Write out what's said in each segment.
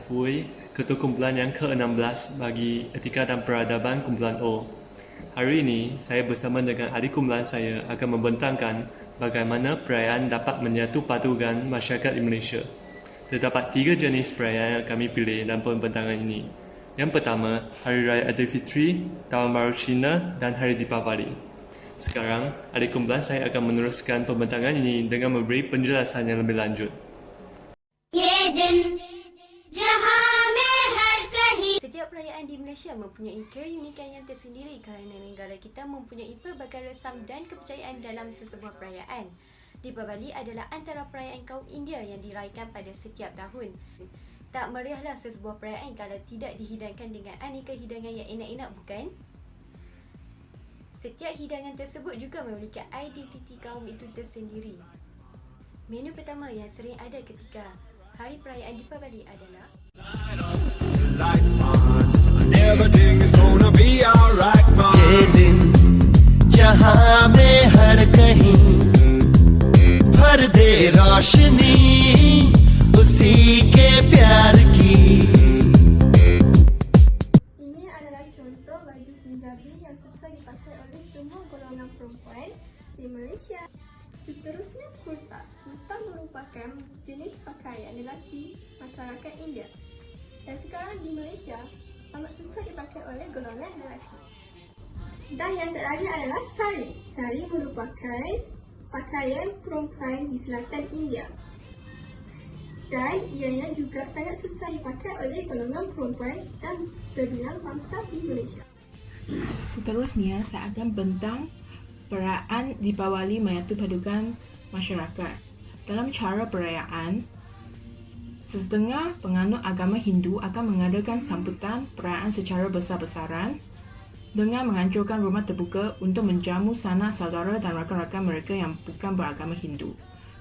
Fui, Ketua Kumpulan yang ke-16 bagi Etika dan Peradaban Kumpulan O. Hari ini, saya bersama dengan adik kumpulan saya akan membentangkan bagaimana perayaan dapat menyatu padukan masyarakat Indonesia. Terdapat 3 jenis perayaan yang kami pilih dalam pembentangan ini. Yang pertama, Hari Raya Aidilfitri, Tahun Baru Cina dan Hari Deepavali. Sekarang, adik kumpulan saya akan meneruskan pembentangan ini dengan memberi penjelasan yang lebih lanjut. Setiap perayaan di Malaysia mempunyai keunikan yang tersendiri kerana negara kita mempunyai pelbagai resam dan kepercayaan dalam sesebuah perayaan. Deepavali adalah antara perayaan kaum India yang diraihkan pada setiap tahun. Tak meriahlah sesebuah perayaan kalau tidak dihidangkan dengan aneka hidangan yang enak-enak, bukan? Setiap hidangan tersebut juga memiliki identiti kaum itu tersendiri. Menu pertama yang sering ada ketika hari perayaan Deepavali adalah ये दिन जहां में हर कहीं भर दे रोशनी उसी के प्यार की. Ini adalah contoh baju Punjabi yang sesuai dipakai oleh semua golongan perempuan di Malaysia. Seterusnya kurta. Kurta merupakan jenis pakaian lelaki masyarakat India. Dan sekarang di Malaysia amat sesuai dipakai oleh golongan lelaki. Dan yang terakhir adalah sari. Sari merupakan pakaian perempuan di selatan India. Dan ianya juga sangat sesuai dipakai oleh golongan perempuan dan berbilang bangsa di Malaysia. Seterusnya, saya akan bentang perayaan Deepavali menyatu padukan masyarakat. Dalam cara perayaan, setengah penganut agama Hindu akan mengadakan sambutan perayaan secara besar-besaran dengan menghancurkan rumah terbuka untuk menjamu sanak saudara dan rakan-rakan mereka yang bukan beragama Hindu.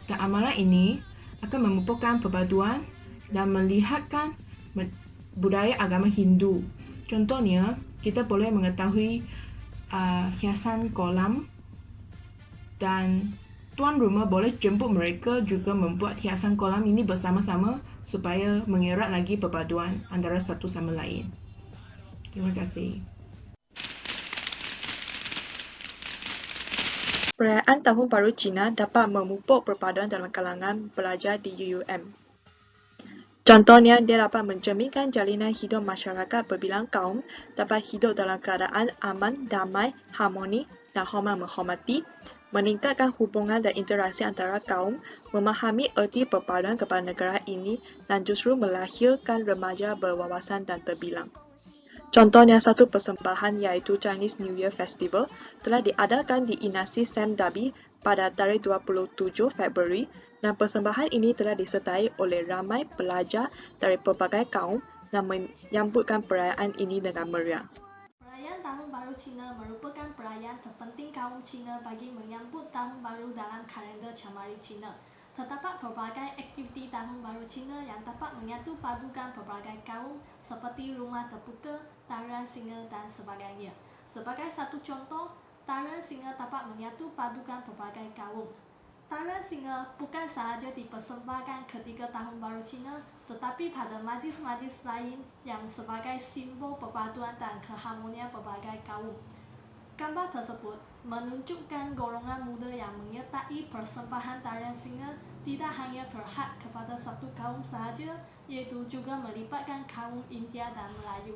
Dan amalan ini akan memupukkan perpaduan dan melihatkan budaya agama Hindu. Contohnya, kita boleh mengetahui hiasan kolam dan tuan rumah boleh jemput mereka juga membuat hiasan kolam ini bersama-sama supaya mengerat lagi perpaduan antara satu sama lain. Terima kasih. Perayaan Tahun Baru Cina dapat memupuk perpaduan dalam kalangan pelajar di UUM. Contohnya, dia dapat mencerminkan jalinan hidup masyarakat berbilang kaum dapat hidup dalam keadaan aman, damai, harmoni dan hormat menghormati, meningkatkan hubungan dan interaksi antara kaum, memahami erti perpaduan kepada negara ini dan justru melahirkan remaja berwawasan dan terbilang. Contohnya, satu persembahan iaitu Chinese New Year Festival telah diadakan di Inasi Sam Dabi pada tarikh 27 Februari dan persembahan ini telah disertai oleh ramai pelajar dari pelbagai kaum dan menyambutkan perayaan ini dengan meriah. Perayaan Tahun Baru Cina merupakan perayaan terpenting kaum Cina bagi menyambut Tahun Baru dalam kalender Cemara Cina. Terdapat pelbagai aktiviti Tahun Baru Cina yang dapat menyatu padukan pelbagai kaum seperti rumah terbuka, tarian singa dan sebagainya. Sebagai satu contoh, tarian singa dapat menyatu padukan pelbagai kaum. Tarian singa bukan sahaja dipersembahkan ketika Tahun Baru Cina, tetapi pada majlis-majlis lain yang sebagai simbol perpaduan dan keharmonian pelbagai kaum. Gambar tersebut menunjukkan golongan muda yang menyertai persembahan tarian singa tidak hanya terhad kepada satu kaum sahaja, iaitu juga melibatkan kaum India dan Melayu.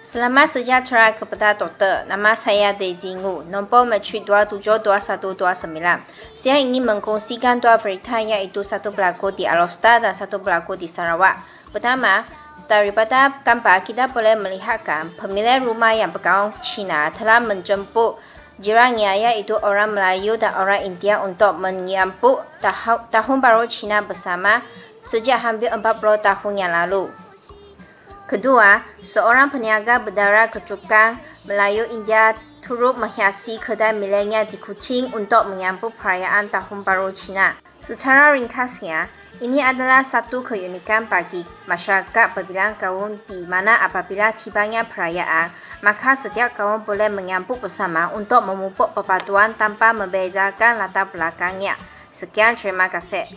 Selamat sejahtera kepada Doktor. Nama saya Daisy Ngu, nombor matric 272129. Saya ingin mengkongsikan dua berita iaitu satu berlaku di Alor-Star dan satu berlaku di Sarawak. Pertama, daripada gambar kita boleh melihatkan pemilik rumah yang bergaung Cina telah menjemput jirannya iaitu orang Melayu dan orang India untuk menyambut Tahun Baru Cina bersama sejak hampir 40 tahun yang lalu. Kedua, seorang peniaga bendera keturunan Melayu India turut menghiasi kedai miliknya di Kuching untuk menyambut perayaan Tahun Baru Cina. Secara ringkasnya, ini adalah satu keunikan bagi masyarakat berbilang kaum di mana apabila tibanya perayaan, maka setiap kaum boleh menyambut bersama untuk memupuk perpaduan tanpa membezakan latar belakangnya. Sekian, terima kasih.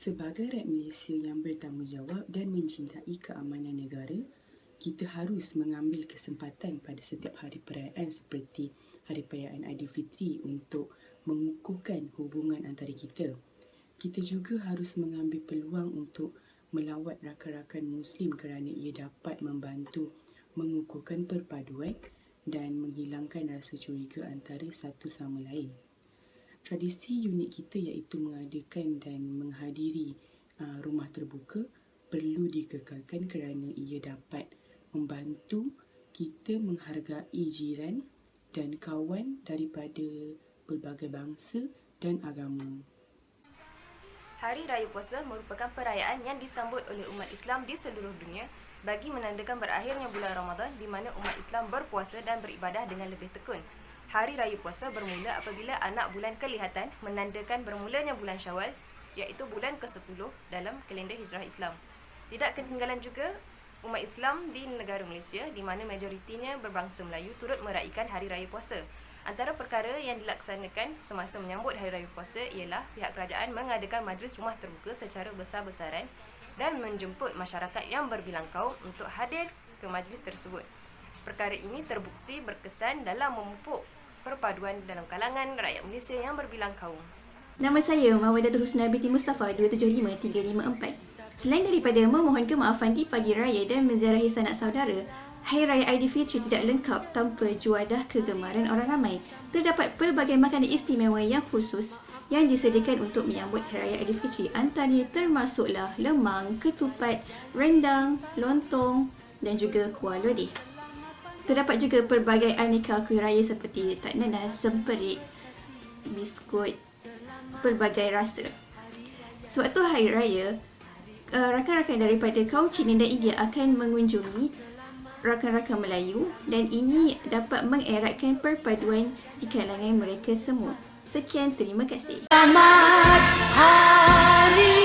Sebagai rakyat Malaysia yang bertanggungjawab dan mencintai keamanan negara, kita harus mengambil kesempatan pada setiap hari perayaan seperti Hari Perayaan Aidilfitri untuk mengukuhkan hubungan antara kita. Kita juga harus mengambil peluang untuk melawat rakan-rakan Muslim kerana ia dapat membantu mengukuhkan perpaduan dan menghilangkan rasa curiga antara satu sama lain. Tradisi unik kita iaitu mengadakan dan menghadiri rumah terbuka perlu dikekalkan kerana ia dapat membantu kita menghargai jiran dan kawan daripada pelbagai bangsa dan agama. Hari Raya Puasa merupakan perayaan yang disambut oleh umat Islam di seluruh dunia bagi menandakan berakhirnya bulan Ramadan di mana umat Islam berpuasa dan beribadah dengan lebih tekun. Hari Raya Puasa bermula apabila anak bulan kelihatan menandakan bermulanya bulan Syawal, iaitu bulan ke-10 dalam kalender Hijrah Islam. Tidak ketinggalan juga umat Islam di negara Malaysia di mana majoritinya berbangsa Melayu turut meraihkan Hari Raya Puasa. Antara perkara yang dilaksanakan semasa menyambut Hari Raya Puasa ialah pihak kerajaan mengadakan majlis rumah terbuka secara besar-besaran dan menjemput masyarakat yang berbilang kaum untuk hadir ke majlis tersebut. Perkara ini terbukti berkesan dalam memupuk perpaduan dalam kalangan rakyat Malaysia yang berbilang kaum. Nama saya Mawadatul Husna binti Mustafa 275354. Selain daripada memohon kemaafan di pagi raya dan menziarahi sanak saudara, Hari Raya Aidilfitri tidak lengkap tanpa juadah kegemaran orang ramai. Terdapat pelbagai makanan istimewa yang khusus yang disediakan untuk menyambut Hari Raya Aidilfitri. Antaranya termasuklah lemang, ketupat, rendang, lontong dan juga kuah lodeh. Terdapat juga pelbagai aneka kuih raya seperti tak nanas, semperit, biskut, pelbagai rasa. Sewaktu Hari Raya, rakan-rakan daripada kaum Cina dan India akan mengunjungi rakan-rakan Melayu dan ini dapat mengeratkan perpaduan di kalangan mereka semua. Sekian, terima kasih. Selamat Hari